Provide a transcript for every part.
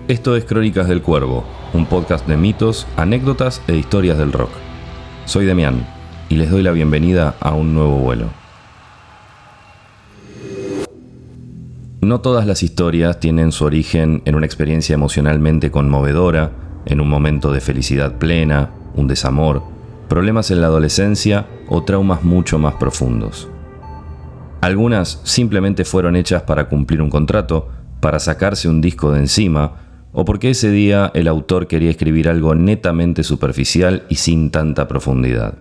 Esto es Crónicas del Cuervo, un podcast de mitos, anécdotas e historias del rock. Soy Demián y les doy la bienvenida a un nuevo vuelo. No todas las historias tienen su origen en una experiencia emocionalmente conmovedora, en un momento de felicidad plena, un desamor, problemas en la adolescencia o traumas mucho más profundos. Algunas simplemente fueron hechas para cumplir un contrato, para sacarse un disco de encima, o porque ese día el autor quería escribir algo netamente superficial y sin tanta profundidad.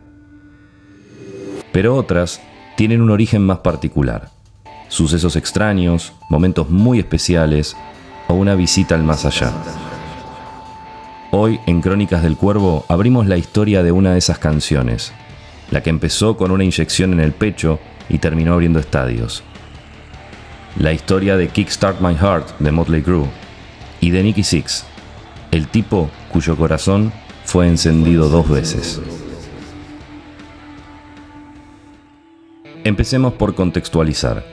Pero otras tienen un origen más particular. Sucesos extraños, momentos muy especiales o una visita al más allá. Hoy, en Crónicas del Cuervo, abrimos la historia de una de esas canciones, la que empezó con una inyección en el pecho y terminó abriendo estadios. La historia de Kickstart My Heart de Motley Crue y de Nikki Sixx, el tipo cuyo corazón fue encendido 2 veces. Empecemos por contextualizar.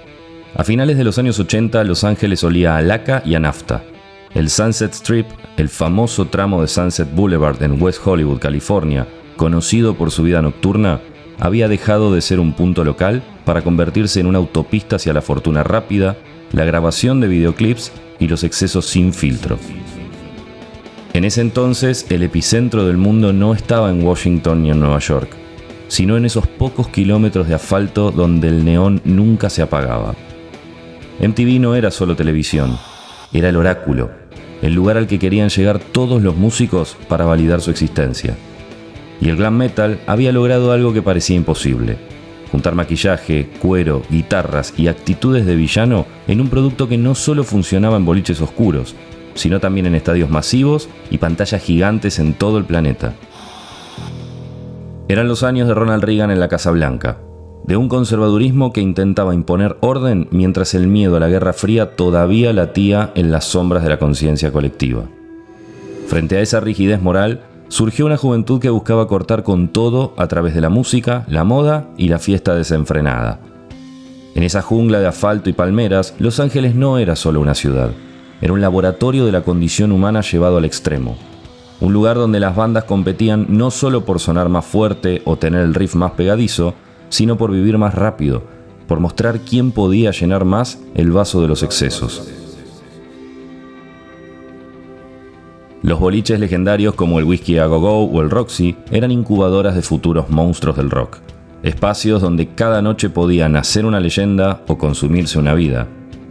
A finales de los años 80, Los Ángeles olía a laca y a nafta. El Sunset Strip, el famoso tramo de Sunset Boulevard en West Hollywood, California, conocido por su vida nocturna, había dejado de ser un punto local para convertirse en una autopista hacia la fortuna rápida, la grabación de videoclips y los excesos sin filtro. En ese entonces, el epicentro del mundo no estaba en Washington ni en Nueva York, sino en esos pocos kilómetros de asfalto donde el neón nunca se apagaba. MTV no era solo televisión, era el oráculo, el lugar al que querían llegar todos los músicos para validar su existencia. Y el glam metal había logrado algo que parecía imposible: juntar maquillaje, cuero, guitarras y actitudes de villano en un producto que no solo funcionaba en boliches oscuros, sino también en estadios masivos y pantallas gigantes en todo el planeta. Eran los años de Ronald Reagan en la Casa Blanca, de un conservadurismo que intentaba imponer orden mientras el miedo a la Guerra Fría todavía latía en las sombras de la conciencia colectiva. Frente a esa rigidez moral, surgió una juventud que buscaba cortar con todo a través de la música, la moda y la fiesta desenfrenada. En esa jungla de asfalto y palmeras, Los Ángeles no era solo una ciudad, era un laboratorio de la condición humana llevado al extremo. Un lugar donde las bandas competían no solo por sonar más fuerte o tener el riff más pegadizo, sino por vivir más rápido, por mostrar quién podía llenar más el vaso de los excesos. Los boliches legendarios como el Whisky a Go Go o el Roxy eran incubadoras de futuros monstruos del rock, espacios donde cada noche podía nacer una leyenda o consumirse una vida,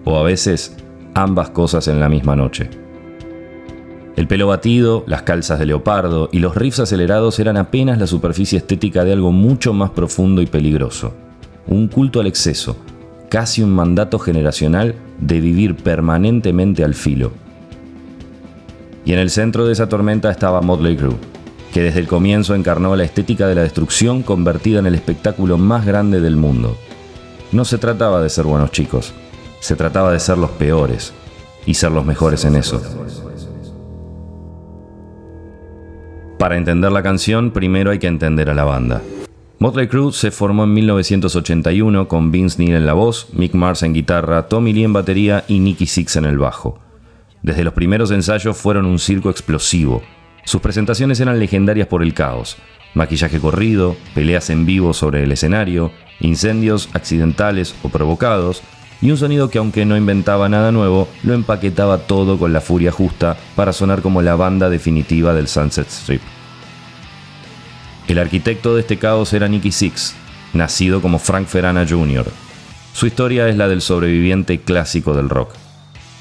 o a veces ambas cosas en la misma noche. El pelo batido, las calzas de leopardo y los riffs acelerados eran apenas la superficie estética de algo mucho más profundo y peligroso. Un culto al exceso, casi un mandato generacional de vivir permanentemente al filo. Y en el centro de esa tormenta estaba Motley Crue, que desde el comienzo encarnó la estética de la destrucción convertida en el espectáculo más grande del mundo. No se trataba de ser buenos chicos, se trataba de ser los peores y ser los mejores en eso. Para entender la canción, primero hay que entender a la banda. Motley Crue se formó en 1981 con Vince Neil en la voz, Mick Mars en guitarra, Tommy Lee en batería y Nikki Sixx en el bajo. Desde los primeros ensayos fueron un circo explosivo. Sus presentaciones eran legendarias por el caos: maquillaje corrido, peleas en vivo sobre el escenario, incendios accidentales o provocados, y un sonido que, aunque no inventaba nada nuevo, lo empaquetaba todo con la furia justa para sonar como la banda definitiva del Sunset Strip. El arquitecto de este caos era Nikki Sixx, nacido como Frank Ferrana Jr. Su historia es la del sobreviviente clásico del rock.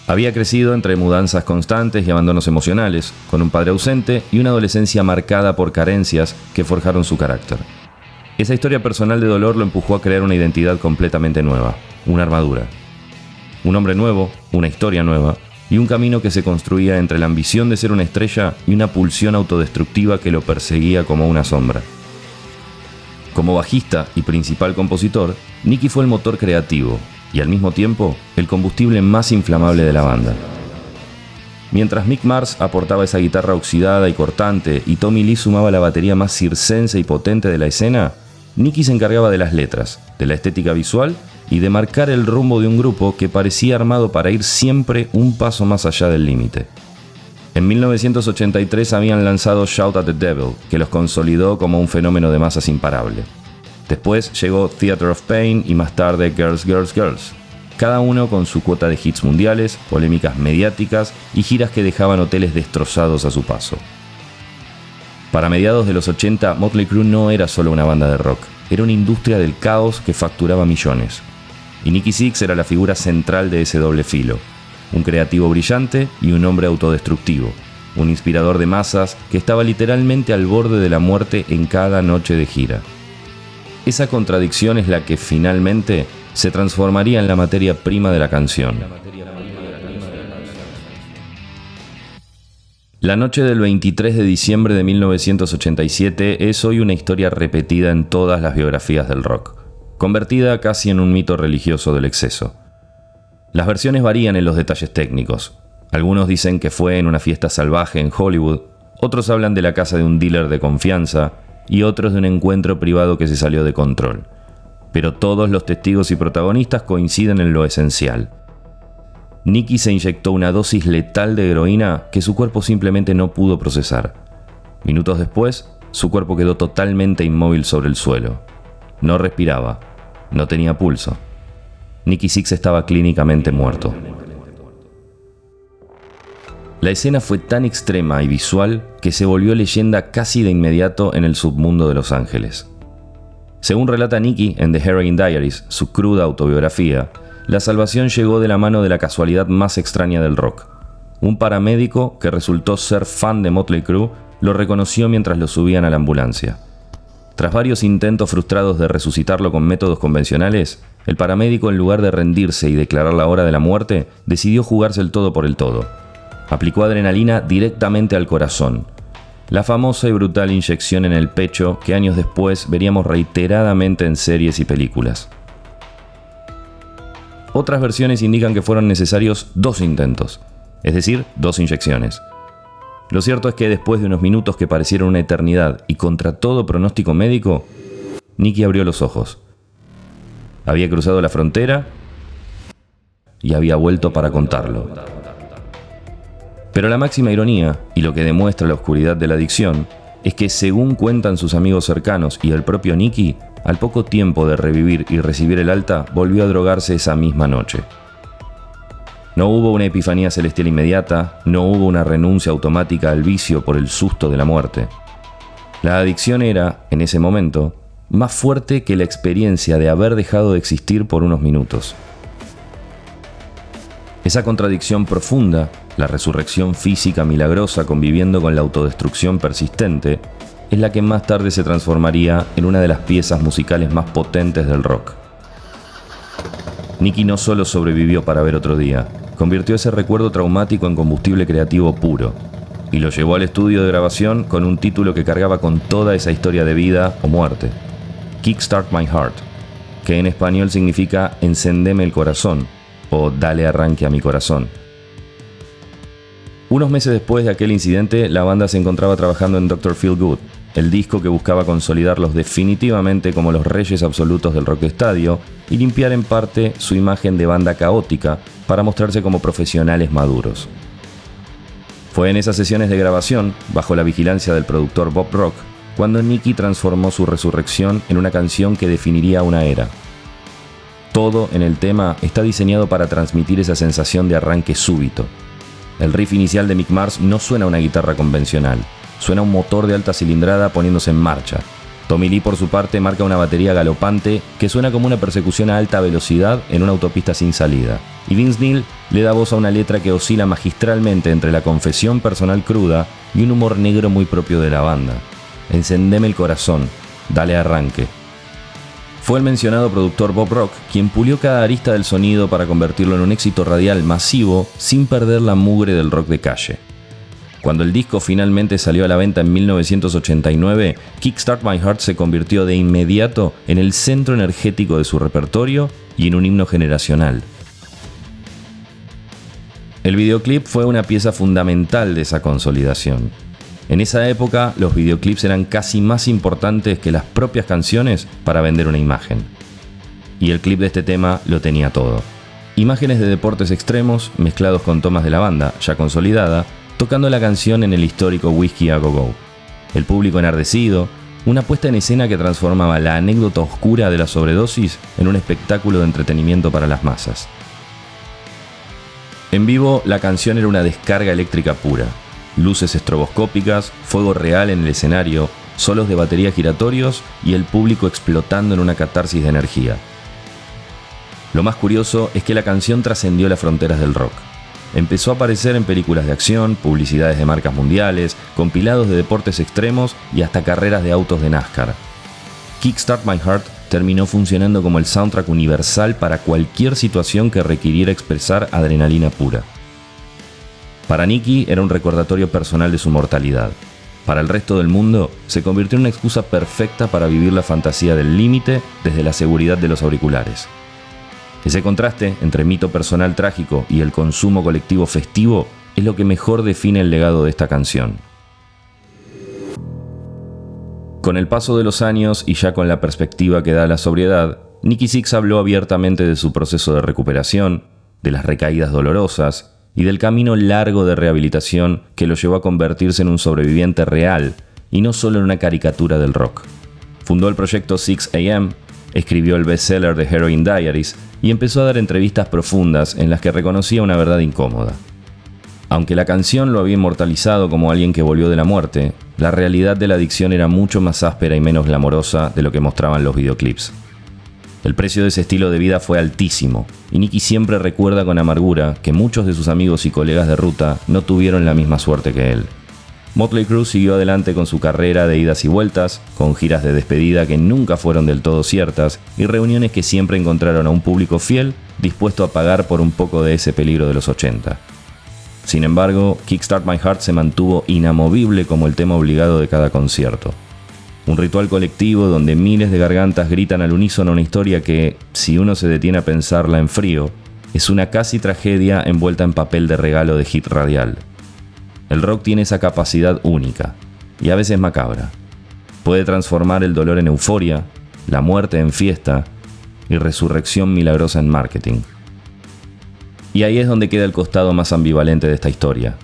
Había crecido entre mudanzas constantes y abandonos emocionales, con un padre ausente y una adolescencia marcada por carencias que forjaron su carácter. Esa historia personal de dolor lo empujó a crear una identidad completamente nueva, una armadura. Un hombre nuevo, una historia nueva y un camino que se construía entre la ambición de ser una estrella y una pulsión autodestructiva que lo perseguía como una sombra. Como bajista y principal compositor, Nikki fue el motor creativo y al mismo tiempo el combustible más inflamable de la banda. Mientras Mick Mars aportaba esa guitarra oxidada y cortante y Tommy Lee sumaba la batería más circense y potente de la escena, Nikki se encargaba de las letras, de la estética visual y de marcar el rumbo de un grupo que parecía armado para ir siempre un paso más allá del límite. En 1983 habían lanzado Shout at the Devil, que los consolidó como un fenómeno de masas imparable. Después llegó Theater of Pain y más tarde Girls, Girls, Girls. Cada uno con su cuota de hits mundiales, polémicas mediáticas y giras que dejaban hoteles destrozados a su paso. Para mediados de los 80, Motley Crue no era solo una banda de rock, era una industria del caos que facturaba millones. Y Nikki Sixx era la figura central de ese doble filo. Un creativo brillante y un hombre autodestructivo. Un inspirador de masas que estaba literalmente al borde de la muerte en cada noche de gira. Esa contradicción es la que finalmente se transformaría en la materia prima de la canción. La noche del 23 de diciembre de 1987 es hoy una historia repetida en todas las biografías del rock, convertida casi en un mito religioso del exceso. Las versiones varían en los detalles técnicos. Algunos dicen que fue en una fiesta salvaje en Hollywood, otros hablan de la casa de un dealer de confianza y otros de un encuentro privado que se salió de control. Pero todos los testigos y protagonistas coinciden en lo esencial. Nikki se inyectó una dosis letal de heroína que su cuerpo simplemente no pudo procesar. Minutos después, su cuerpo quedó totalmente inmóvil sobre el suelo. No respiraba, no tenía pulso. Nikki Sixx estaba clínicamente muerto. La escena fue tan extrema y visual que se volvió leyenda casi de inmediato en el submundo de Los Ángeles. Según relata Nikki en The Heroin Diaries, su cruda autobiografía, la salvación llegó de la mano de la casualidad más extraña del rock. Un paramédico que resultó ser fan de Motley Crue lo reconoció mientras lo subían a la ambulancia. Tras varios intentos frustrados de resucitarlo con métodos convencionales, el paramédico, en lugar de rendirse y declarar la hora de la muerte, decidió jugarse el todo por el todo. Aplicó adrenalina directamente al corazón. La famosa y brutal inyección en el pecho que años después veríamos reiteradamente en series y películas. Otras versiones indican que fueron necesarios 2 intentos, es decir, 2 inyecciones. Lo cierto es que después de unos minutos que parecieron una eternidad y contra todo pronóstico médico, Nikki abrió los ojos. Había cruzado la frontera y había vuelto para contarlo. Pero la máxima ironía, y lo que demuestra la oscuridad de la adicción, es que según cuentan sus amigos cercanos y el propio Nikki, al poco tiempo de revivir y recibir el alta, volvió a drogarse esa misma noche. No hubo una epifanía celestial inmediata, no hubo una renuncia automática al vicio por el susto de la muerte. La adicción era, en ese momento, más fuerte que la experiencia de haber dejado de existir por unos minutos. Esa contradicción profunda, la resurrección física milagrosa conviviendo con la autodestrucción persistente, es la que más tarde se transformaría en una de las piezas musicales más potentes del rock. Nikki no solo sobrevivió para ver otro día, convirtió ese recuerdo traumático en combustible creativo puro, y lo llevó al estudio de grabación con un título que cargaba con toda esa historia de vida o muerte: Kickstart My Heart, que en español significa Encendeme el corazón, o Dale arranque a mi corazón. Unos meses después de aquel incidente, la banda se encontraba trabajando en Dr. Feelgood, el disco que buscaba consolidarlos definitivamente como los reyes absolutos del rock de estadio y limpiar en parte su imagen de banda caótica para mostrarse como profesionales maduros. Fue en esas sesiones de grabación, bajo la vigilancia del productor Bob Rock, cuando Nikki transformó su resurrección en una canción que definiría una era. Todo en el tema está diseñado para transmitir esa sensación de arranque súbito. El riff inicial de Mick Mars no suena a una guitarra convencional, suena a un motor de alta cilindrada poniéndose en marcha. Tommy Lee, por su parte, marca una batería galopante que suena como una persecución a alta velocidad en una autopista sin salida. Y Vince Neil le da voz a una letra que oscila magistralmente entre la confesión personal cruda y un humor negro muy propio de la banda. Encendeme el corazón, dale arranque. Fue el mencionado productor Bob Rock quien pulió cada arista del sonido para convertirlo en un éxito radial masivo sin perder la mugre del rock de calle. Cuando el disco finalmente salió a la venta en 1989, Kickstart My Heart se convirtió de inmediato en el centro energético de su repertorio y en un himno generacional. El videoclip fue una pieza fundamental de esa consolidación. En esa época, los videoclips eran casi más importantes que las propias canciones para vender una imagen. Y el clip de este tema lo tenía todo. Imágenes de deportes extremos mezclados con tomas de la banda, ya consolidada, tocando la canción en el histórico Whiskey A Go Go. El público enardecido, una puesta en escena que transformaba la anécdota oscura de la sobredosis en un espectáculo de entretenimiento para las masas. En vivo, la canción era una descarga eléctrica pura. Luces estroboscópicas, fuego real en el escenario, solos de batería giratorios y el público explotando en una catarsis de energía. Lo más curioso es que la canción trascendió las fronteras del rock. Empezó a aparecer en películas de acción, publicidades de marcas mundiales, compilados de deportes extremos y hasta carreras de autos de NASCAR. Kickstart My Heart terminó funcionando como el soundtrack universal para cualquier situación que requiriera expresar adrenalina pura. Para Nicky era un recordatorio personal de su mortalidad. Para el resto del mundo, se convirtió en una excusa perfecta para vivir la fantasía del límite desde la seguridad de los auriculares. Ese contraste entre mito personal trágico y el consumo colectivo festivo es lo que mejor define el legado de esta canción. Con el paso de los años y ya con la perspectiva que da la sobriedad, Nikki Sixx habló abiertamente de su proceso de recuperación, de las recaídas dolorosas y del camino largo de rehabilitación que lo llevó a convertirse en un sobreviviente real y no solo en una caricatura del rock. Fundó el proyecto 6am, escribió el bestseller de Heroin Diaries y empezó a dar entrevistas profundas en las que reconocía una verdad incómoda. Aunque la canción lo había inmortalizado como alguien que volvió de la muerte, la realidad de la adicción era mucho más áspera y menos glamorosa de lo que mostraban los videoclips. El precio de ese estilo de vida fue altísimo, y Nicky siempre recuerda con amargura que muchos de sus amigos y colegas de ruta no tuvieron la misma suerte que él. Motley Crue siguió adelante con su carrera de idas y vueltas, con giras de despedida que nunca fueron del todo ciertas y reuniones que siempre encontraron a un público fiel dispuesto a pagar por un poco de ese peligro de los 80. Sin embargo, Kickstart My Heart se mantuvo inamovible como el tema obligado de cada concierto. Un ritual colectivo donde miles de gargantas gritan al unísono una historia que, si uno se detiene a pensarla en frío, es una casi tragedia envuelta en papel de regalo de hit radial. El rock tiene esa capacidad única, y a veces macabra. Puede transformar el dolor en euforia, la muerte en fiesta y resurrección milagrosa en marketing. Y ahí es donde queda el costado más ambivalente de esta historia,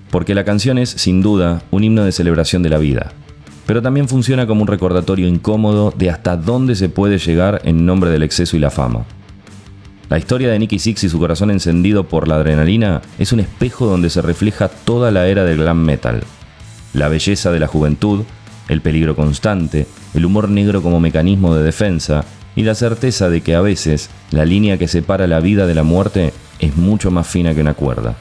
porque la canción es, sin duda, un himno de celebración de la vida, pero también funciona como un recordatorio incómodo de hasta dónde se puede llegar en nombre del exceso y la fama. La historia de Nikki Sixx y su corazón encendido por la adrenalina es un espejo donde se refleja toda la era del glam metal. La belleza de la juventud, el peligro constante, el humor negro como mecanismo de defensa y la certeza de que a veces la línea que separa la vida de la muerte es mucho más fina que una cuerda.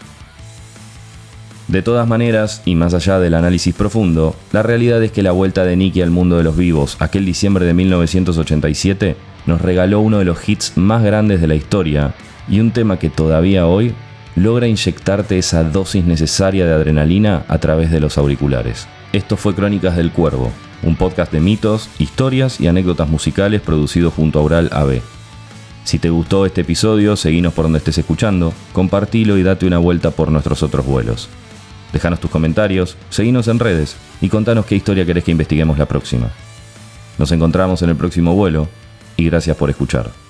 De todas maneras, y más allá del análisis profundo, la realidad es que la vuelta de Nicky al mundo de los vivos aquel diciembre de 1987 nos regaló uno de los hits más grandes de la historia y un tema que todavía hoy logra inyectarte esa dosis necesaria de adrenalina a través de los auriculares. Esto fue Crónicas del Cuervo, un podcast de mitos, historias y anécdotas musicales producido junto a Ural AB. Si te gustó este episodio, seguinos por donde estés escuchando, compartilo y date una vuelta por nuestros otros vuelos. Déjanos tus comentarios, seguinos en redes y contanos qué historia querés que investiguemos la próxima. Nos encontramos en el próximo vuelo y gracias por escuchar.